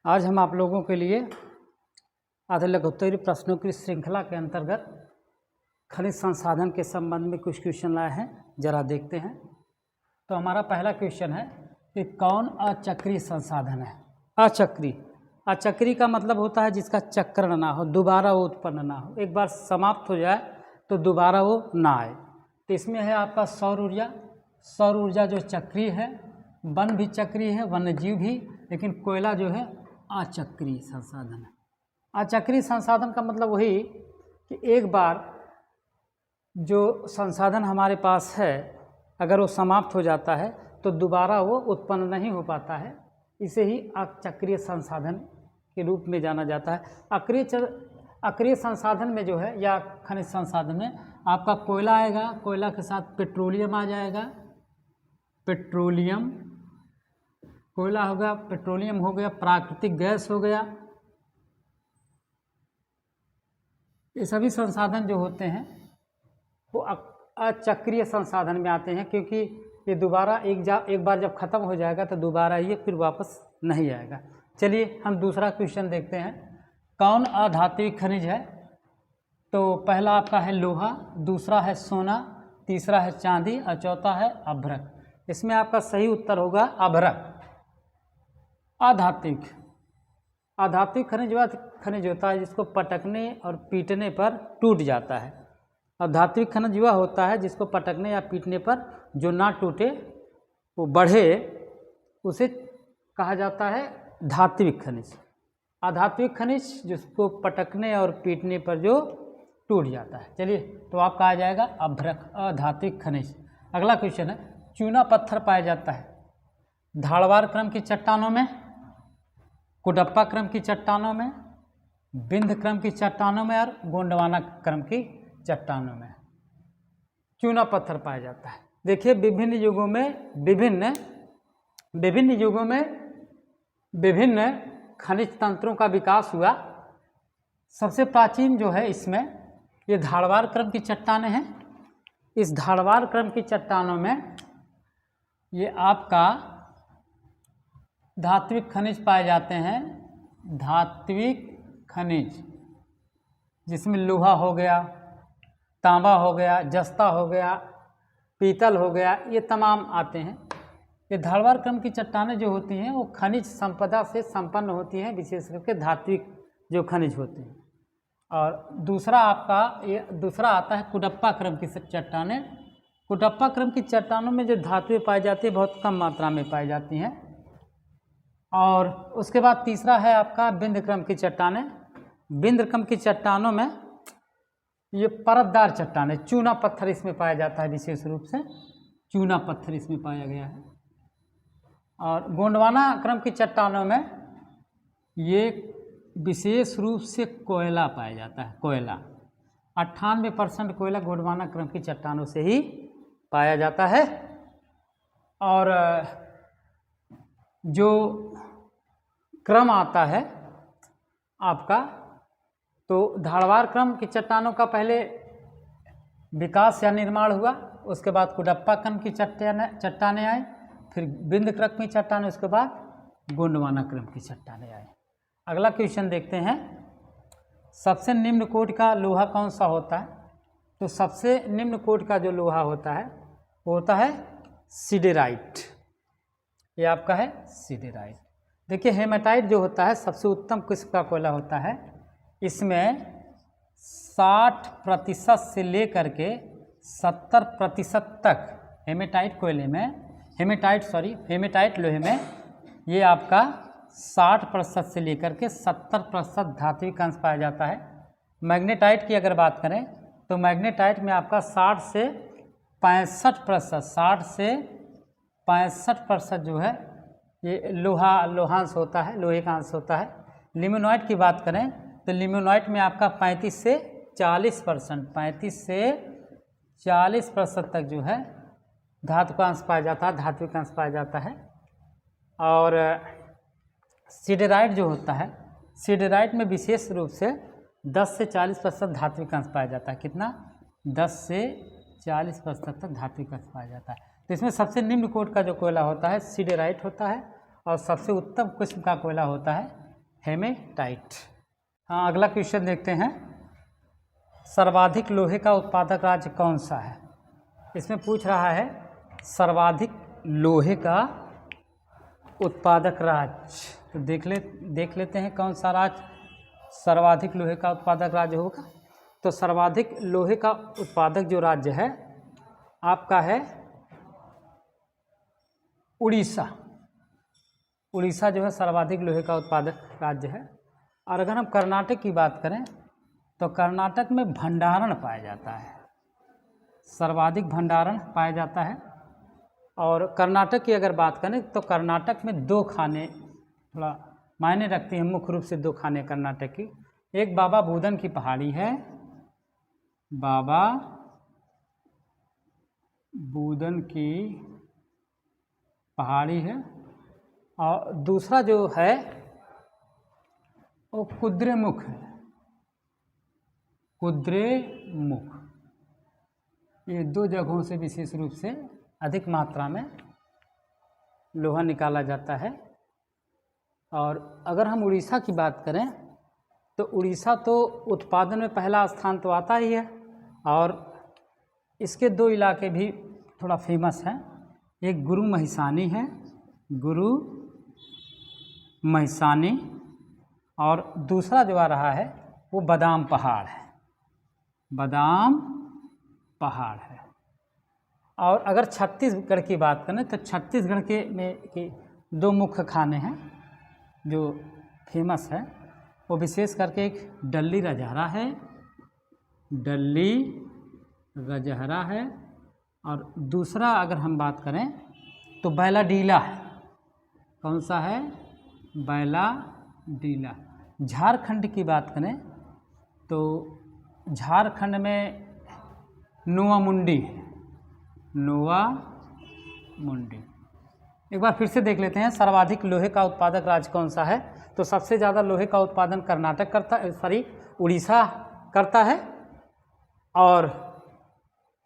आज हम आप लोगों के लिए आधे लघुत्तरीय प्रश्नों की श्रृंखला के अंतर्गत खनिज संसाधन के संबंध में कुछ क्वेश्चन लाए हैं, जरा देखते हैं। तो हमारा पहला क्वेश्चन है कि कौन अचक्रीय संसाधन है। अचक्रीय का मतलब होता है जिसका चक्रण ना हो, दोबारा वो उत्पन्न ना हो, एक बार समाप्त हो जाए तो दोबारा वो ना आए। तो इसमें है आपका सौर ऊर्जा जो चक्रीय है, वन भी चक्रीय है, वन्यजीव भी, लेकिन कोयला जो है अचक्रीय संसाधन है। अचक्रीय संसाधन का मतलब वही कि एक बार जो संसाधन हमारे पास है अगर वो समाप्त हो जाता है तो दोबारा वो उत्पन्न नहीं हो पाता है, इसे ही अचक्रीय संसाधन के रूप में जाना जाता है। अक्रिय संसाधन में जो है या खनिज संसाधन में आपका कोयला आएगा, कोयला के साथ पेट्रोलियम आ जाएगा, कोयला हो गया, पेट्रोलियम हो गया, प्राकृतिक गैस हो गया। ये सभी संसाधन जो होते हैं वो अचक्रीय संसाधन में आते हैं, क्योंकि ये दोबारा एक बार जब ख़त्म हो जाएगा तो दोबारा ये फिर वापस नहीं आएगा। चलिए हम दूसरा क्वेश्चन देखते हैं। कौन अधात्विक खनिज है? तो पहला आपका है लोहा, दूसरा है सोना, तीसरा है चांदी और चौथा है अभ्रक। इसमें आपका सही उत्तर होगा अभ्रक। अधात्विक खनिज होता है जिसको पटकने और पीटने पर टूट जाता है। और धात्विक खनिज वह होता है जिसको पटकने या पीटने पर जो ना टूटे, वो बढ़े, उसे कहा जाता है धात्विक खनिज। अधात्विक खनिज जिसको पटकने और पीटने पर जो टूट जाता है। चलिए, तो आपका आ जाएगा अभ्रक, अधात्विक खनिज। अगला क्वेश्चन है, चूना पत्थर पाया जाता है धारवाड़ क्रम की चट्टानों में, कुडप्पा क्रम की चट्टानों में, बिंद क्रम की चट्टानों में और गोंडवाना क्रम की चट्टानों में चूना पत्थर पाया जाता है। देखिए, विभिन्न युगों में विभिन्न खनिज तंत्रों का विकास हुआ। सबसे प्राचीन जो है इसमें ये धारवाड़ क्रम की चट्टानें हैं। इस धारवाड़ क्रम की चट्टानों में ये आपका धात्विक खनिज पाए जाते हैं। धात्विक खनिज जिसमें लोहा हो गया, तांबा हो गया, जस्ता हो गया, पीतल हो गया, ये तमाम आते हैं। ये धारवाड़ क्रम की चट्टानें जो होती हैं वो खनिज संपदा से संपन्न होती हैं, विशेष करके धात्विक जो खनिज होते हैं। और दूसरा आता है कुडप्पा क्रम की चट्टानें। कुडप्पा क्रम की चट्टानों में जो धातुएं पाई जाती है बहुत कम मात्रा में पाई जाती हैं। और उसके बाद तीसरा है आपका बिंद क्रम की चट्टानें। बिंद क्रम की चट्टानों में ये परतदार चट्टानें, चूना पत्थर इसमें पाया जाता है, विशेष रूप से चूना पत्थर इसमें पाया गया है। और गोंडवाना क्रम की चट्टानों में ये विशेष रूप से कोयला पाया जाता है। कोयला 98% कोयला गोंडवाना क्रम की चट्टानों से ही पाया जाता है। और जो क्रम आता है आपका, तो धारवाड़ क्रम की चट्टानों का पहले विकास या निर्माण हुआ, उसके बाद कुडप्पा क्रम की चट्टानें आए, फिर बिंद क्रम की चट्टानें, उसके बाद गोंडवाना क्रम की चट्टानें आए। अगला क्वेश्चन देखते हैं, सबसे निम्न कोटि का लोहा कौन सा होता है? तो सबसे निम्न कोटि का जो लोहा होता है वो होता है सिडेराइट। ये आपका है सिडेराइट। देखिए, हेमेटाइट जो होता है सबसे उत्तम किस्म का कोयला होता है। इसमें 60% से लेकर के 70% तक हेमेटाइट लोहे में ये आपका 60% से लेकर के 70% धात्विक अंश पाया जाता है। मैग्नेटाइट की अगर बात करें तो मैग्नेटाइट में आपका 60 से 65% जो है ये लोहांश होता है, लोहे का अंश होता है। लिमोनाइट की बात करें तो लिमोनाइट में आपका 35 से 40% तक जो है धातु का अंश पाया जाता है, धात्विक अंश पाया जाता है। और सिडेराइट जो होता है, सिडेराइट में विशेष रूप से 10 से 40% धात्विक अंश पाया जाता है। कितना? 10 से 40% तक धात्विक अंश पाया जाता है। तो इसमें सबसे निम्न कोटि का जो कोयला होता है सिडेराइट होता है, और सबसे उत्तम किस्म का कोयला होता है हेमेटाइट। हाँ, अगला क्वेश्चन देखते हैं, सर्वाधिक लोहे का उत्पादक राज्य कौन सा है। इसमें पूछ रहा है सर्वाधिक लोहे का उत्पादक राज्य। तो देख लेते हैं कौन सा राज्य सर्वाधिक लोहे का उत्पादक राज्य होगा। तो सर्वाधिक लोहे का उत्पादक जो राज्य है आपका है उड़ीसा। उड़ीसा जो है सर्वाधिक लोहे का उत्पादक राज्य है। और अगर हम कर्नाटक की बात करें तो कर्नाटक में भंडारण पाया जाता है, सर्वाधिक भंडारण पाया जाता है। और कर्नाटक की अगर बात करें तो कर्नाटक में 2 खाने थोड़ा मायने रखती हैं, मुख्य रूप से 2 खाने कर्नाटक की। एक बाबा बूदन की पहाड़ी है, बाबा बूदन की पहाड़ी है, और दूसरा जो है वो कुद्रेमुख है, कुद्रेमुख। ये 2 जगहों से विशेष रूप से अधिक मात्रा में लोहा निकाला जाता है। और अगर हम उड़ीसा की बात करें तो उड़ीसा तो उत्पादन में पहला स्थान तो आता ही है, और इसके 2 इलाके भी थोड़ा फेमस हैं। एक गुरु महिसानी है, गुरु महिसानी, और दूसरा जो आ रहा है वो बादाम पहाड़ है, बादाम पहाड़ है। और अगर छत्तीसगढ़ की बात करें तो छत्तीसगढ़ के 2 मुख्य खाने हैं जो फेमस है। वो विशेष करके एक डल्ली रजहरा है, डल्ली रजहरा है, और दूसरा अगर हम बात करें तो बैलाडीला है। कौन सा है? बैलाडीला। झारखंड की बात करें तो झारखंड में नोवामुंडी है, नोवामुंडी। एक बार फिर से देख लेते हैं सर्वाधिक लोहे का उत्पादक राज्य कौन सा है। तो सबसे ज़्यादा लोहे का उत्पादन कर्नाटक करता है, उड़ीसा करता है। और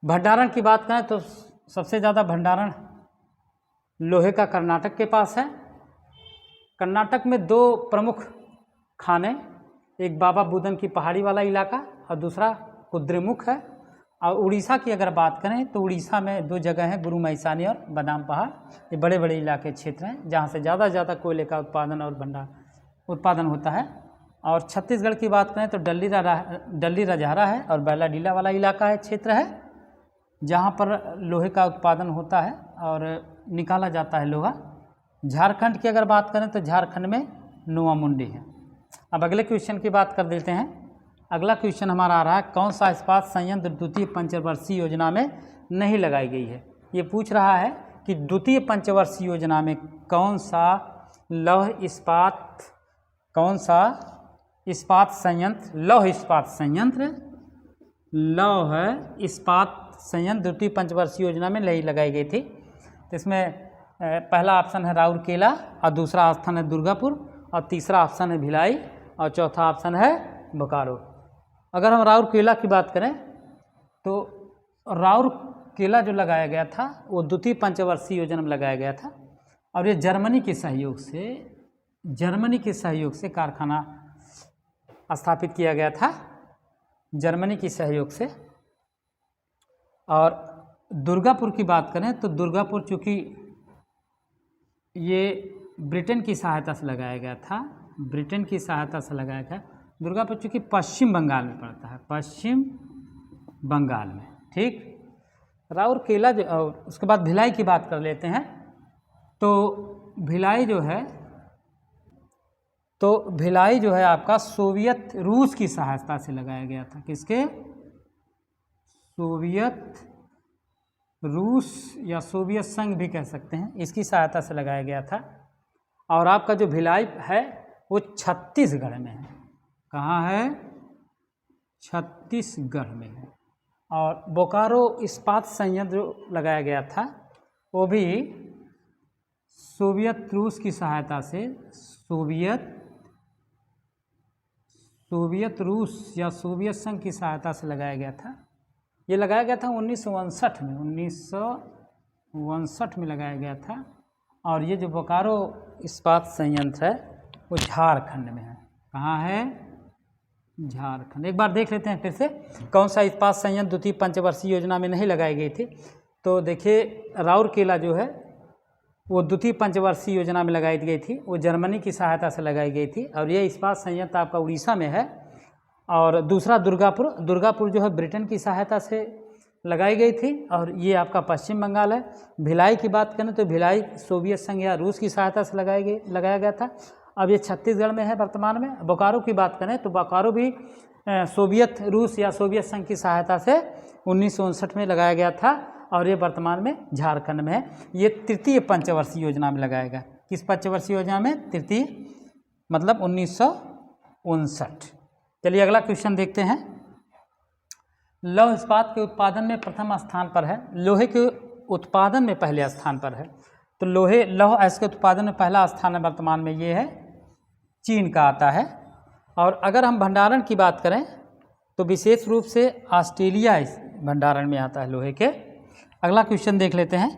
भंडारण की बात करें तो सबसे ज़्यादा भंडारण लोहे का कर्नाटक के पास है। कर्नाटक में 2 प्रमुख खाने, एक बाबा बूदन की पहाड़ी वाला इलाका और दूसरा कुद्रेमुख है। और उड़ीसा की अगर बात करें तो उड़ीसा में 2 जगह हैं, गुरु महिसानी और बादाम पहाड़। ये बड़े बड़े इलाके क्षेत्र हैं जहाँ से ज़्यादा से ज़्यादा कोयले का उत्पादन और उत्पादन होता है। और छत्तीसगढ़ की बात करें तो डल्ली रजहरा है और बैलाडीला वाला इलाका है, क्षेत्र है, जहाँ पर लोहे का उत्पादन होता है और निकाला जाता है लोहा। झारखंड की अगर बात करें तो झारखंड में नोवामुंडी है। अब अगले क्वेश्चन की बात कर देते हैं। अगला क्वेश्चन हमारा आ रहा है, कौन सा इस्पात संयंत्र द्वितीय पंचवर्षीय योजना में नहीं लगाई गई है। ये पूछ रहा है कि द्वितीय पंचवर्षीय योजना में कौन सा लौह इस्पात संयंत्र द्वितीय पंचवर्षीय योजना में नहीं लगाई गई थी। तो इसमें पहला ऑप्शन है राउरकेला, और दूसरा ऑप्शन है दुर्गापुर, और तीसरा ऑप्शन है भिलाई, और चौथा ऑप्शन है बोकारो। अगर हम राउरकेला की बात करें तो राउरकेला जो लगाया गया था वो द्वितीय पंचवर्षीय योजना में लगाया गया था, और ये जर्मनी के सहयोग से कारखाना स्थापित किया गया था, जर्मनी के सहयोग से। और दुर्गापुर की बात करें तो दुर्गापुर चूँकि ये ब्रिटेन की सहायता से लगाया गया था, दुर्गापुर चूँकि पश्चिम बंगाल में पड़ता है, पश्चिम बंगाल में, ठीक। राउरकेला जो, और उसके बाद भिलाई की बात कर लेते हैं। तो भिलाई जो है आपका रूस की सहायता से लगाया गया था। किसके? रूस या सोवियत संघ भी कह सकते हैं, इसकी सहायता से लगाया गया था। और आपका जो भिलाई है वो छत्तीसगढ़ में है। कहाँ है? छत्तीसगढ़ में है। और बोकारो इस्पात संयंत्र जो लगाया गया था वो भी सोवियत रूस की सहायता से, सोवियत रूस या सोवियत संघ की सहायता से लगाया गया था। ये लगाया गया था 1959 में लगाया गया था। और ये जो बोकारो इस्पात संयंत्र है वो झारखंड में है। कहाँ है? झारखंड। एक बार देख लेते हैं फिर से, कौन सा इस्पात संयंत्र द्वितीय पंचवर्षीय योजना में नहीं लगाई गई थी। तो देखिए राउरकेला जो है वो द्वितीय पंचवर्षीय योजना में लगाई गई थी, वो जर्मनी की सहायता से लगाई गई थी। और ये इस्पात संयंत्र आपका उड़ीसा में है। और दूसरा दुर्गापुर जो है ब्रिटेन की सहायता से लगाई गई थी, और ये आपका पश्चिम बंगाल है। भिलाई की बात करें तो भिलाई सोवियत संघ या रूस की सहायता से लगाया गया था। अब ये छत्तीसगढ़ में है वर्तमान में। बोकारो की बात करें तो बोकारो भी सोवियत रूस या सोवियत संघ की सहायता से 1959 में लगाया गया था, और ये वर्तमान में झारखंड में है। ये तृतीय पंचवर्षीय योजना में लगाया गया। किस पंचवर्षीय योजना में? तृतीय, मतलब 1959। चलिए अगला क्वेश्चन देखते हैं। लौह इस्पात के उत्पादन में प्रथम स्थान पर है। लोहे के उत्पादन में पहले स्थान पर है। तो लौह अयस्क के उत्पादन में पहला स्थान है वर्तमान में, ये है चीन का आता है। और अगर हम भंडारण की बात करें तो विशेष रूप से ऑस्ट्रेलिया इस भंडारण में आता है लोहे के। अगला क्वेश्चन देख लेते हैं।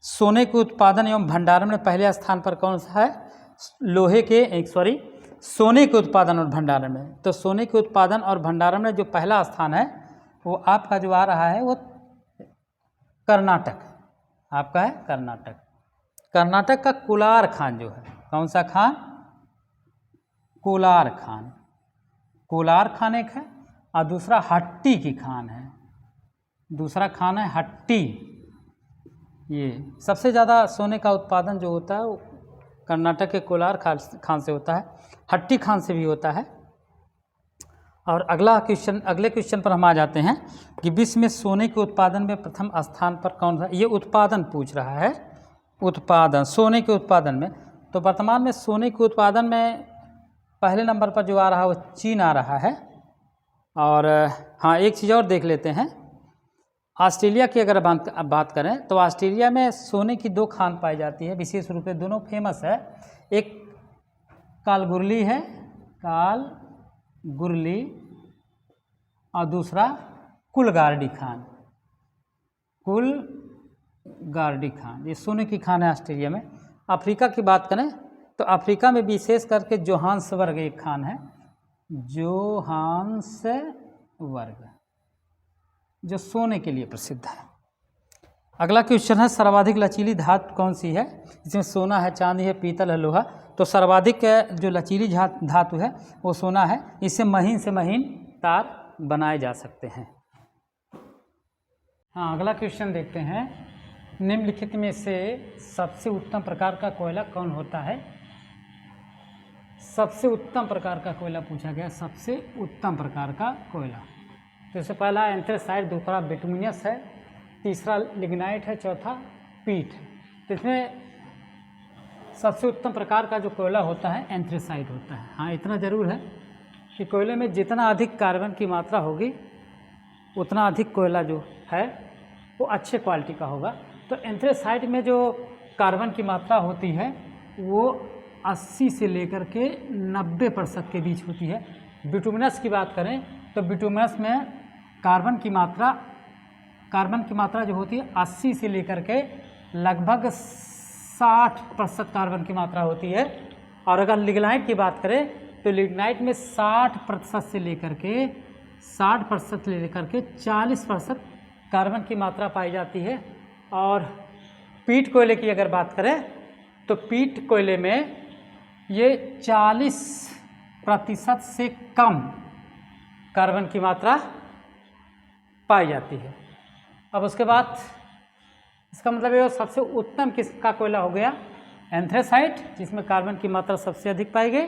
सोने के उत्पादन एवं भंडारण में पहले स्थान पर कौन सा है? सोने के उत्पादन और भंडारण में। तो सोने के उत्पादन और भंडारण में जो पहला स्थान है वो आपका जो आ रहा है वो कर्नाटक, आपका है कर्नाटक। कर्नाटक का कोलार खान जो है, कौन सा खान? कोलार खान। कोलार खान एक है, और दूसरा हट्टी की खान है। दूसरा खान है हट्टी। ये सबसे ज़्यादा सोने का उत्पादन जो होता है वो कर्नाटक के कोलार खान से होता है, हट्टी खान से भी होता है। और अगले क्वेश्चन पर हम आ जाते हैं कि विश्व में सोने के उत्पादन में प्रथम स्थान पर कौन सा? ये उत्पादन पूछ रहा है, उत्पादन सोने के उत्पादन में। तो वर्तमान में सोने के उत्पादन में पहले नंबर पर जो आ रहा है वो चीन आ रहा है। और हाँ, एक चीज़ और देख लेते हैं। ऑस्ट्रेलिया की अगर बात करें तो ऑस्ट्रेलिया में सोने की 2 खान पाई जाती है, विशेष रूप से दोनों फेमस है। एक कालगुरली है, कालगुरली, और दूसरा कुलगार्डी खान, कुलगार्डी खान। ये सोने की खान है ऑस्ट्रेलिया में। अफ्रीका की बात करें तो अफ्रीका में विशेष करके जोहान्सबर्ग एक खान है, जोहान्सबर्ग, जो सोने के लिए प्रसिद्ध है। अगला क्वेश्चन है सर्वाधिक लचीली धातु कौन सी है? इसमें सोना है, चांदी है, पीतल है, लोहा। तो सर्वाधिक जो लचीली धातु है वो सोना है। इससे महीन से महीन तार बनाए जा सकते हैं। हाँ, अगला क्वेश्चन देखते हैं। निम्नलिखित में से सबसे उत्तम प्रकार का कोयला कौन होता है? सबसे उत्तम प्रकार का कोयला पूछा गया, सबसे उत्तम प्रकार का कोयला। तो इससे पहला एंथ्रेसाइट, दूसरा बिटुमिनस है, तीसरा लिग्नाइट है, चौथा पीट है। तो इसमें सबसे उत्तम प्रकार का जो कोयला होता है एंथ्रेसाइट होता है। हाँ, इतना ज़रूर है कि कोयले में जितना अधिक कार्बन की मात्रा होगी उतना अधिक कोयला जो है वो अच्छे क्वालिटी का होगा। तो एंथ्रेसाइट में जो कार्बन की मात्रा होती है वो 80 से लेकर के 90% के बीच होती है। बिटुमिनस की बात करें तो बिटुमिनस में कार्बन की मात्रा जो होती है 80 से लेकर के लगभग 60% कार्बन की मात्रा होती है। और अगर लिग्नाइट की बात करें तो लिग्नाइट में 60% से लेकर के 40% कार्बन की मात्रा पाई जाती है। और पीट कोयले की अगर बात करें तो पीट कोयले में ये 40% से कम कार्बन की मात्रा पाई जाती है। अब उसके बाद इसका मतलब ये सबसे उत्तम किसका कोयला हो गया? एंथ्रेसाइट, जिसमें कार्बन की मात्रा सबसे अधिक पाई गई,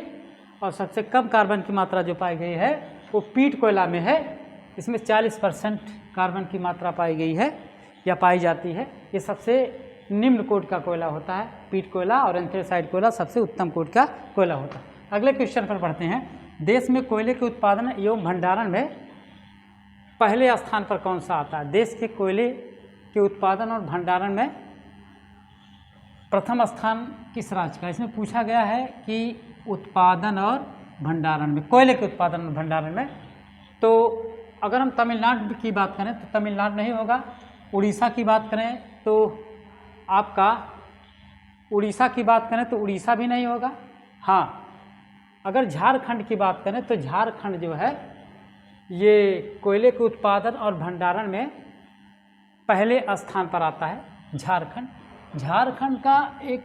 और सबसे कम कार्बन की मात्रा जो पाई गई है वो पीट कोयला में है। इसमें 40% कार्बन की मात्रा पाई गई है या पाई जाती है। ये सबसे निम्न कोट का कोयला होता है पीट कोयला, और एंथ्रेसाइट कोयला सबसे उत्तम कोट का कोयला होता है। अगले क्वेश्चन पर पढ़ते हैं। देश में कोयले के उत्पादन एवं भंडारण में पहले स्थान पर कौन सा आता है? देश के कोयले के उत्पादन और भंडारण में प्रथम स्थान किस राज्य का? इसमें पूछा गया है कि उत्पादन और भंडारण में, कोयले के उत्पादन और भंडारण में। तो अगर हम तमिलनाडु की बात करें तो तमिलनाडु नहीं होगा। उड़ीसा की बात करें तो आपका उड़ीसा भी नहीं होगा। हाँ, अगर झारखंड की बात करें तो झारखंड जो है ये कोयले के उत्पादन और भंडारण में पहले स्थान पर आता है। झारखंड, झारखंड का एक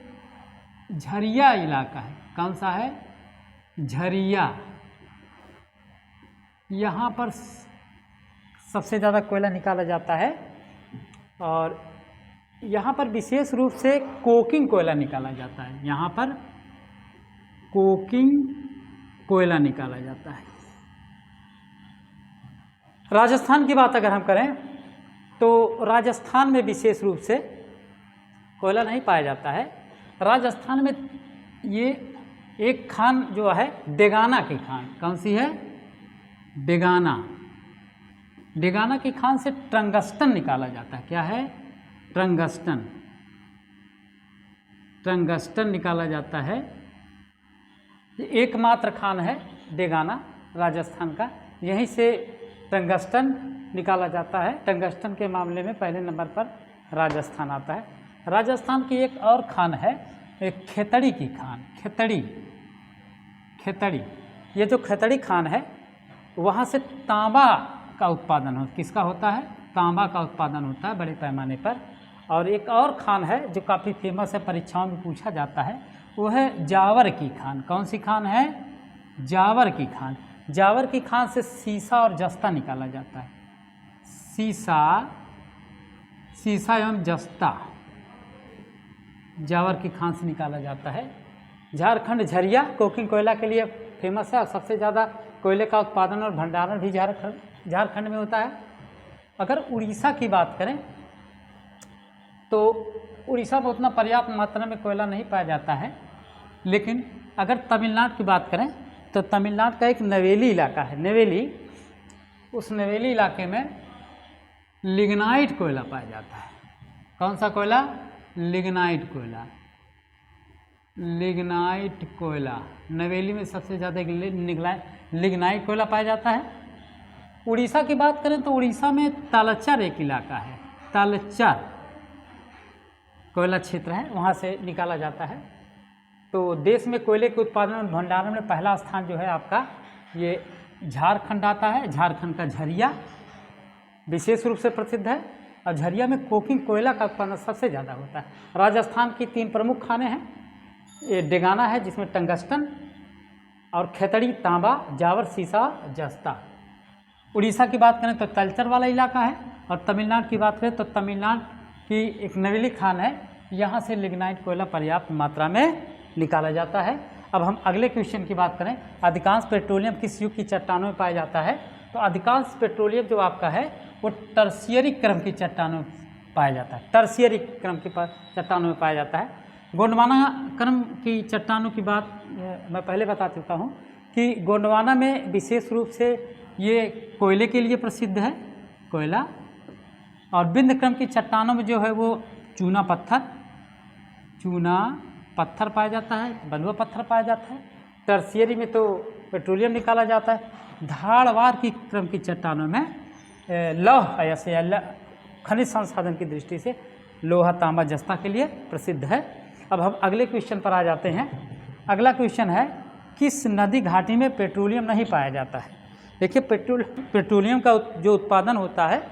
झरिया इलाका है। कौन सा है? झरिया। यहाँ पर सबसे ज़्यादा कोयला निकाला जाता है और यहाँ पर विशेष रूप से कोकिंग कोयला निकाला जाता है। यहाँ पर कोकिंग कोयला निकाला जाता है। राजस्थान की बात अगर हम करें तो राजस्थान में विशेष रूप से कोयला नहीं पाया जाता है। राजस्थान में ये एक खान जो है डेगाना की खान। कौन सी है? डेगाना। डेगाना की खान से टंगस्टन निकाला जाता है। क्या है? टंगस्टन। टंगस्टन निकाला जाता है। ये एकमात्र खान है डेगाना राजस्थान का, यहीं से टंगस्टन निकाला जाता है। टंगस्टन के मामले में पहले नंबर पर राजस्थान आता है। राजस्थान की एक और खान है, एक खेतड़ी की खान। खेतड़ी, खेतड़ी। ये जो खेतड़ी खान है वहाँ से तांबा का उत्पादन हो, किसका होता है? तांबा का उत्पादन होता है बड़े पैमाने पर। और एक और खान है जो काफ़ी फेमस है, परीक्षाओं में पूछा जाता है, वो है जावर की खान। कौन सी खान है? जावर की खान। जावर की खान से सीसा और जस्ता निकाला जाता है। सीसा, सीसा एवं जस्ता जावर की खान से निकाला जाता है। झारखंड झरिया कोकिंग कोयला के लिए फेमस है और सबसे ज़्यादा कोयले का उत्पादन और भंडारण भी झारखंड में होता है। अगर उड़ीसा की बात करें तो उड़ीसा में उतना पर्याप्त मात्रा में कोयला नहीं पाया जाता है, लेकिन अगर तमिलनाडु की बात करें तो तमिलनाडु का एक नवेली इलाका है, नवेली। उस नवेली इलाके में लिग्नाइट कोयला पाया जाता है। कौन सा कोयला? लिग्नाइट कोयला। लिग्नाइट कोयला नवेली में सबसे ज़्यादा लिग्नाइट कोयला पाया जाता है। उड़ीसा की बात करें तो उड़ीसा में तालचर एक इलाका है, तालचर कोयला क्षेत्र है, वहाँ से निकाला जाता है। तो देश में कोयले के उत्पादन और भंडारण में पहला स्थान जो है आपका ये झारखंड आता है। झारखंड का झरिया विशेष रूप से प्रसिद्ध है और झरिया में कोकिंग कोयला का उत्पादन सबसे ज़्यादा होता है। राजस्थान की 3 प्रमुख खाने हैं, ये डेगाना है जिसमें टंगस्टन, और खेतड़ी तांबा, जावर सीसा, जस्ता। उड़ीसा की बात करें तो तलचर वाला इलाका है, और तमिलनाडु की बात करें तो तमिलनाडु की एक नवेली खान है, यहाँ से लिग्नाइट कोयला पर्याप्त मात्रा में निकाला जाता है। अब हम अगले क्वेश्चन की बात करें, अधिकांश पेट्रोलियम किस युग की चट्टानों में पाया जाता है? तो अधिकांश पेट्रोलियम जो आपका है वो टर्शियरी क्रम की चट्टानों में पाया जाता है। टर्शियरी क्रम की चट्टानों में पाया जाता है। गोंडवाना क्रम की चट्टानों की बात मैं पहले बता चुका हूँ कि गोंडवाना में विशेष रूप से ये कोयले के लिए प्रसिद्ध है, कोयला। और बिंद क्रम की चट्टानों में जो है वो चूना पत्थर पाया जाता है, बलुआ पत्थर पाया जाता है। टर्शियरी में तो पेट्रोलियम निकाला जाता है। धारवाड़ की क्रम की चट्टानों में लौह ऐसे खनिज संसाधन की दृष्टि से लोहा, तांबा, जस्ता के लिए प्रसिद्ध है। अब हम अगले क्वेश्चन पर आ जाते हैं। अगला क्वेश्चन है, किस नदी घाटी में पेट्रोलियम नहीं पाया जाता है? देखिए, पेट्रोलियम का जो उत्पादन होता है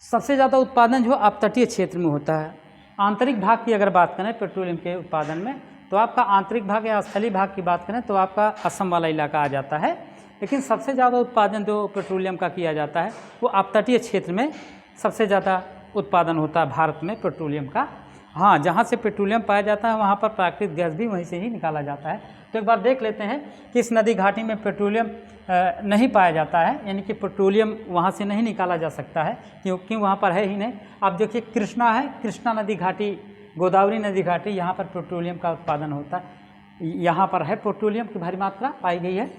सबसे ज़्यादा उत्पादन जो अपतटीय क्षेत्र में होता है। आंतरिक भाग की अगर बात करें पेट्रोलियम के उत्पादन में, तो आपका आंतरिक भाग या स्थलीय भाग की बात करें तो आपका असम वाला इलाका आ जाता है। लेकिन सबसे ज़्यादा उत्पादन जो पेट्रोलियम का किया जाता है वो अपतटीय क्षेत्र में सबसे ज़्यादा उत्पादन होता है भारत में पेट्रोलियम का। हाँ, जहाँ से पेट्रोलियम पाया जाता है वहाँ पर प्राकृतिक गैस भी वहीं से ही निकाला जाता है। तो एक बार देख लेते हैं किस नदी घाटी में पेट्रोलियम नहीं पाया जाता है, यानी कि पेट्रोलियम वहाँ से नहीं निकाला जा सकता है क्योंकि वहाँ पर है ही नहीं। आप देखिए, कृष्णा है, कृष्णा नदी घाटी, गोदावरी नदी घाटी, यहाँ पर पेट्रोलियम का उत्पादन होता है। यहाँ पर है पेट्रोलियम की भारी मात्रा पाई गई है।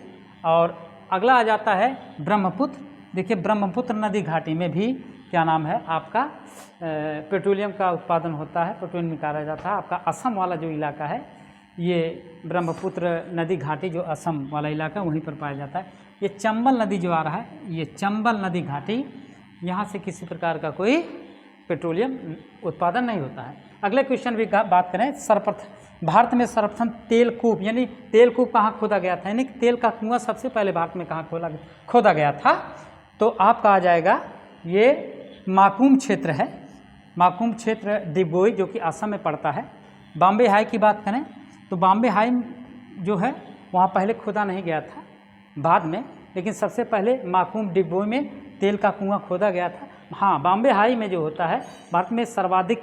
और अगला आ जाता है ब्रह्मपुत्र। देखिए, ब्रह्मपुत्र नदी घाटी में भी क्या नाम है आपका पेट्रोलियम का उत्पादन होता है, पेट्रोलियम निकाला जाता है। आपका असम वाला जो इलाका है ये ब्रह्मपुत्र नदी घाटी, जो असम वाला इलाका वहीं पर पाया जाता है। ये चंबल नदी जो आ रहा है, ये चंबल नदी घाटी, यहाँ से किसी प्रकार का कोई पेट्रोलियम उत्पादन नहीं होता है। अगले क्वेश्चन भी बात करें, भारत में सर्वप्रथम तेलकूप यानी तेलकूप कहाँ खोदा गया था, यानी तेल का कुआं सबसे पहले भारत में कहाँ खोदा गया था, तो आपका आ जाएगा ये माकुम क्षेत्र है। माकुम क्षेत्र डिगबोई जो कि असम में पड़ता है। बॉम्बे हाई की बात करें तो बॉम्बे हाई जो है वहाँ पहले खोदा नहीं गया था, बाद में, लेकिन सबसे पहले माकुम डिगबोई में तेल का कुआं खोदा गया था। हाँ, बॉम्बे हाई में जो होता है भारत में सर्वाधिक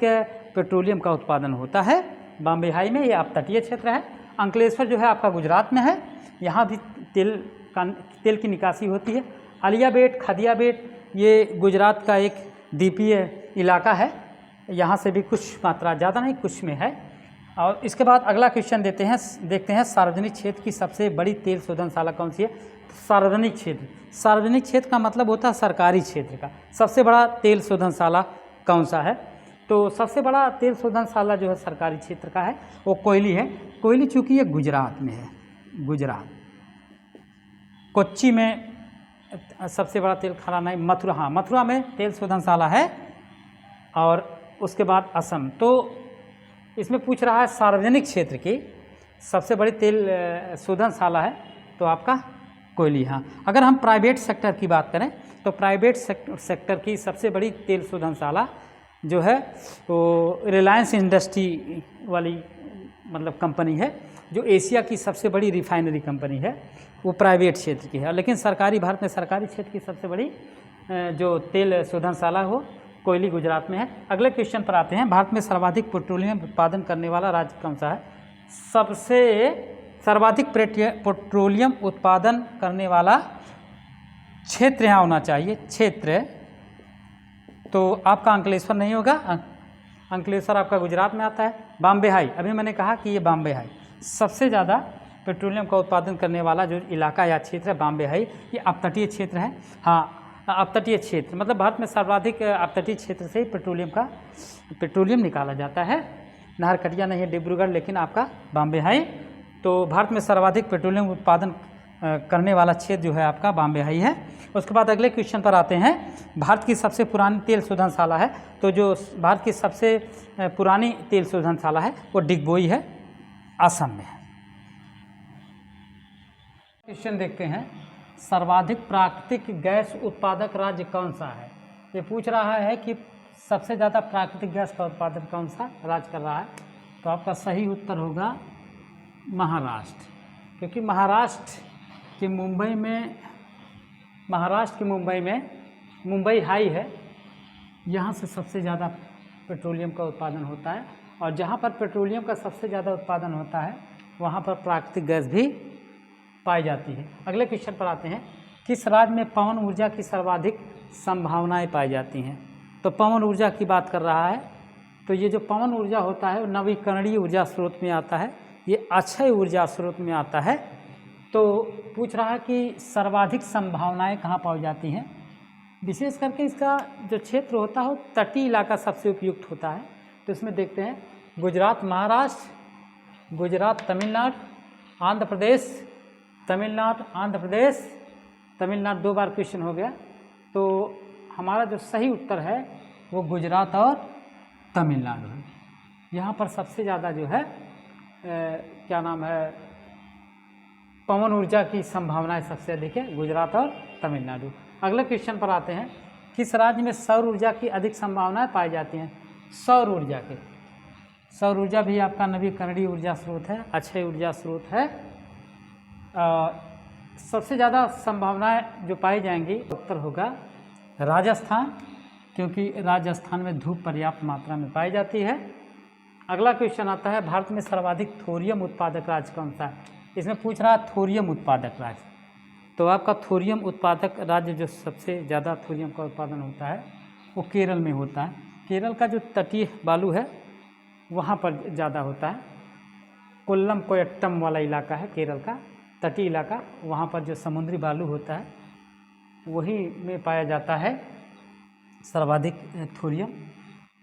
पेट्रोलियम का उत्पादन होता है। बॉम्बे हाई में ये अपतटीय क्षेत्र है। अंकलेश्वर जो है आपका गुजरात में है, यहाँ भी तेल की निकासी होती है। आलिया बेट, खदिया बेट ये गुजरात का एक द्वीपीय इलाका है, यहाँ से भी कुछ मात्रा, ज़्यादा नहीं, कुछ में है। और इसके बाद अगला क्वेश्चन देखते हैं सार्वजनिक क्षेत्र की सबसे बड़ी तेल शोधनशाला कौन सी है। सार्वजनिक क्षेत्र का मतलब होता है सरकारी क्षेत्र का। सबसे बड़ा तेल शोधनशाला कौन सा है, तो सबसे बड़ा तेल शोधनशाला जो है सरकारी क्षेत्र का है वो कोयली है। कोयली चूँकि ये गुजरात में है, गुजरात। कोच्चि में सबसे बड़ा तेल खदान है मथुरा, हाँ मथुरा में तेल शोधनशाला है। और उसके बाद असम। तो इसमें पूछ रहा है सार्वजनिक क्षेत्र की सबसे बड़ी तेल शोधनशाला है तो आपका कोयली। हाँ, अगर हम प्राइवेट सेक्टर की बात करें तो प्राइवेट सेक्टर की सबसे बड़ी तेल शोधनशाला जो है वो रिलायंस इंडस्ट्री वाली मतलब कंपनी है, जो एशिया की सबसे बड़ी रिफाइनरी कंपनी है, वो प्राइवेट क्षेत्र की है। लेकिन सरकारी, भारत में सरकारी क्षेत्र की सबसे बड़ी जो तेल शोधनशाला हो कोयली गुजरात में है। अगले क्वेश्चन पर आते हैं, भारत में सर्वाधिक पेट्रोलियम उत्पादन करने वाला राज्य कौन सा है। सबसे सर्वाधिक पेट्रोलियम उत्पादन करने वाला क्षेत्र यहाँ होना चाहिए, क्षेत्र, तो आपका अंकलेश्वर नहीं होगा, अंकलेश्वर आपका गुजरात में आता है। बॉम्बे हाई, अभी मैंने कहा कि ये बॉम्बे हाई सबसे ज़्यादा पेट्रोलियम का उत्पादन करने वाला जो इलाका या क्षेत्र है बॉम्बे हाई, ये अपतटीय क्षेत्र है। हाँ, अपतटीय क्षेत्र मतलब भारत में सर्वाधिक अपतटीय क्षेत्र से ही पेट्रोलियम निकाला जाता है। नाहरकटिया नहीं है, डिब्रूगढ़, लेकिन आपका बॉम्बे हाई। तो भारत में सर्वाधिक पेट्रोलियम उत्पादन करने वाला क्षेत्र जो है आपका बॉम्बे हाई है। उसके बाद अगले क्वेश्चन पर आते हैं, भारत की सबसे पुरानी तेल शोधनशाला है, तो जो भारत की सबसे पुरानी तेल शोधनशाला है वो डिगबोई है, असम में है। क्वेश्चन देखते हैं, सर्वाधिक प्राकृतिक गैस उत्पादक राज्य कौन सा है। ये पूछ रहा है कि सबसे ज़्यादा प्राकृतिक गैस का उत्पादन कौन सा राज्य कर रहा है, तो आपका सही उत्तर होगा महाराष्ट्र, क्योंकि महाराष्ट्र के मुंबई में मुंबई हाई है, यहाँ से सबसे ज़्यादा पेट्रोलियम का उत्पादन होता है। और जहाँ पर पेट्रोलियम का सबसे ज़्यादा उत्पादन होता है वहाँ पर प्राकृतिक गैस भी पाई जाती है। अगले क्वेश्चन पर आते हैं, किस राज्य में पवन ऊर्जा की सर्वाधिक संभावनाएं पाई जाती हैं। तो पवन ऊर्जा की बात कर रहा है, तो ये जो पवन ऊर्जा होता है वो नवीकरणीय ऊर्जा स्रोत में आता है, ये अक्षय ऊर्जा स्रोत में आता है। तो पूछ रहा है कि सर्वाधिक संभावनाएं कहाँ पाई जाती हैं। विशेष करके इसका जो क्षेत्र होता है तटीय इलाका सबसे उपयुक्त होता है। तो इसमें देखते हैं गुजरात महाराष्ट्र, गुजरात तमिलनाडु, आंध्र प्रदेश, तमिलनाडु आंध्र प्रदेश, तमिलनाडु 2 बार क्वेश्चन हो गया। तो हमारा जो सही उत्तर है वो गुजरात और तमिलनाडु है। यहाँ पर सबसे ज़्यादा जो है क्या नाम है, पवन ऊर्जा की संभावनाएं सबसे अधिक है, गुजरात और तमिलनाडु। अगले क्वेश्चन पर आते हैं, किस राज्य में सौर ऊर्जा की अधिक संभावनाएं पाई जाती हैं। सौर ऊर्जा भी आपका नवीकरणीय ऊर्जा स्रोत है, अक्षय ऊर्जा स्रोत है। सबसे ज़्यादा संभावनाएं जो पाई जाएंगी उत्तर होगा राजस्थान, क्योंकि राजस्थान में धूप पर्याप्त मात्रा में पाई जाती है। अगला क्वेश्चन आता है, भारत में सर्वाधिक थोरियम उत्पादक राज्य कौन सा है। इसमें पूछ रहा है थोरियम उत्पादक राज्य, तो आपका थोरियम उत्पादक राज्य जो सबसे ज़्यादा थोरियम का उत्पादन होता है वो केरल में होता है। केरल का जो तटीय बालू है वहाँ पर ज़्यादा होता है। कोल्लम कोयट्टम वाला इलाका है केरल का तटीय इलाका, वहाँ पर जो समुद्री बालू होता है वही में पाया जाता है सर्वाधिक थोरियम।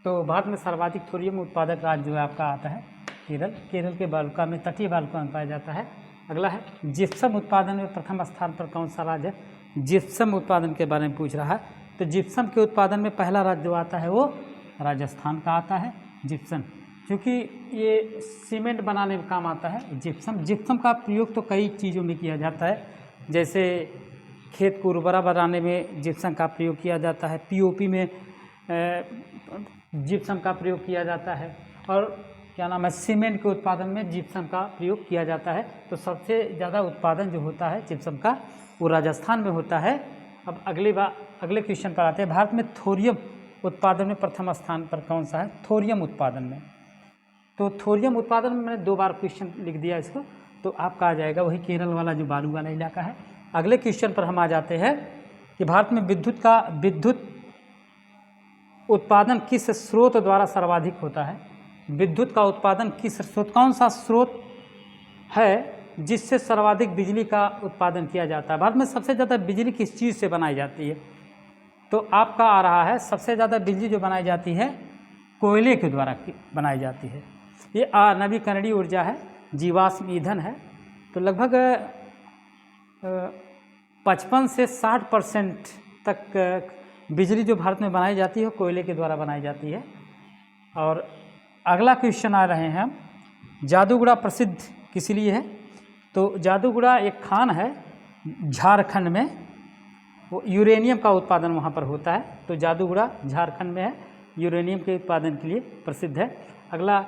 तो भारत में सर्वाधिक थोरियम उत्पादक राज्य जो है आपका आता है केरल के बालुका में, तटीय बालुका में पाया जाता है। अगला है, जिप्सम उत्पादन में प्रथम स्थान पर कौन सा राज्य है। जिप्सम उत्पादन के बारे में पूछ रहा है, तो जिप्सम के उत्पादन में पहला राज्य जो आता है वो राजस्थान का आता है जिप्सम। क्योंकि ये सीमेंट बनाने में काम आता है। जिप्सम का प्रयोग तो कई चीज़ों में किया जाता है, जैसे खेत को उर्वरा बनाने में जिप्सम का प्रयोग किया जाता है, पीओपी में जिप्सम का प्रयोग किया जाता है, और क्या नाम है, सीमेंट के उत्पादन में जिप्सम का प्रयोग किया जाता है। तो सबसे ज़्यादा उत्पादन जो होता है जिप्सम का वो राजस्थान में होता है। अब अगले क्वेश्चन पर आते हैं। भारत में थोरियम उत्पादन में प्रथम स्थान पर कौन सा है? थोरियम उत्पादन में। तो थोरियम उत्पादन में मैंने 2 बार क्वेश्चन लिख दिया इसको, तो आपका आ जाएगा वही केरल वाला जो बालू वाला इलाका है। अगले क्वेश्चन पर हम आ जाते हैं कि भारत में विद्युत उत्पादन किस स्रोत द्वारा सर्वाधिक होता है? विद्युत का उत्पादन किस स्रोत, कौन सा स्रोत है जिससे सर्वाधिक बिजली का उत्पादन किया जाता है? भारत में सबसे ज़्यादा बिजली किस चीज़ से बनाई जाती है? तो आपका आ रहा है सबसे ज़्यादा बिजली जो बनाई जाती है कोयले के द्वारा बनाई जाती है। ये नवीकरणीय ऊर्जा है, जीवाश्म ईंधन है। तो लगभग 55 से 60% तक बिजली जो भारत में बनाई जाती है कोयले के द्वारा बनाई जाती है। और अगला क्वेश्चन आ रहे हैं हम, जादूगुड़ा प्रसिद्ध किस लिए है? तो जादूगुड़ा एक खान है झारखंड में, वो यूरेनियम का उत्पादन वहाँ पर होता है। तो जादूगुड़ा झारखंड में है, यूरेनियम के उत्पादन के लिए प्रसिद्ध है। अगला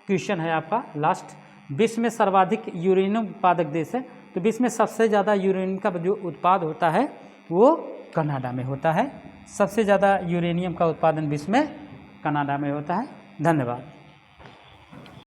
क्वेश्चन है आपका लास्ट, विश्व में सर्वाधिक यूरेनियम उत्पादक देश है। तो विश्व में सबसे ज़्यादा यूरेनियम का जो उत्पाद होता है वो कनाडा में होता है। सबसे ज़्यादा यूरेनियम का उत्पादन विश्व में कनाडा में होता है। धन्यवाद।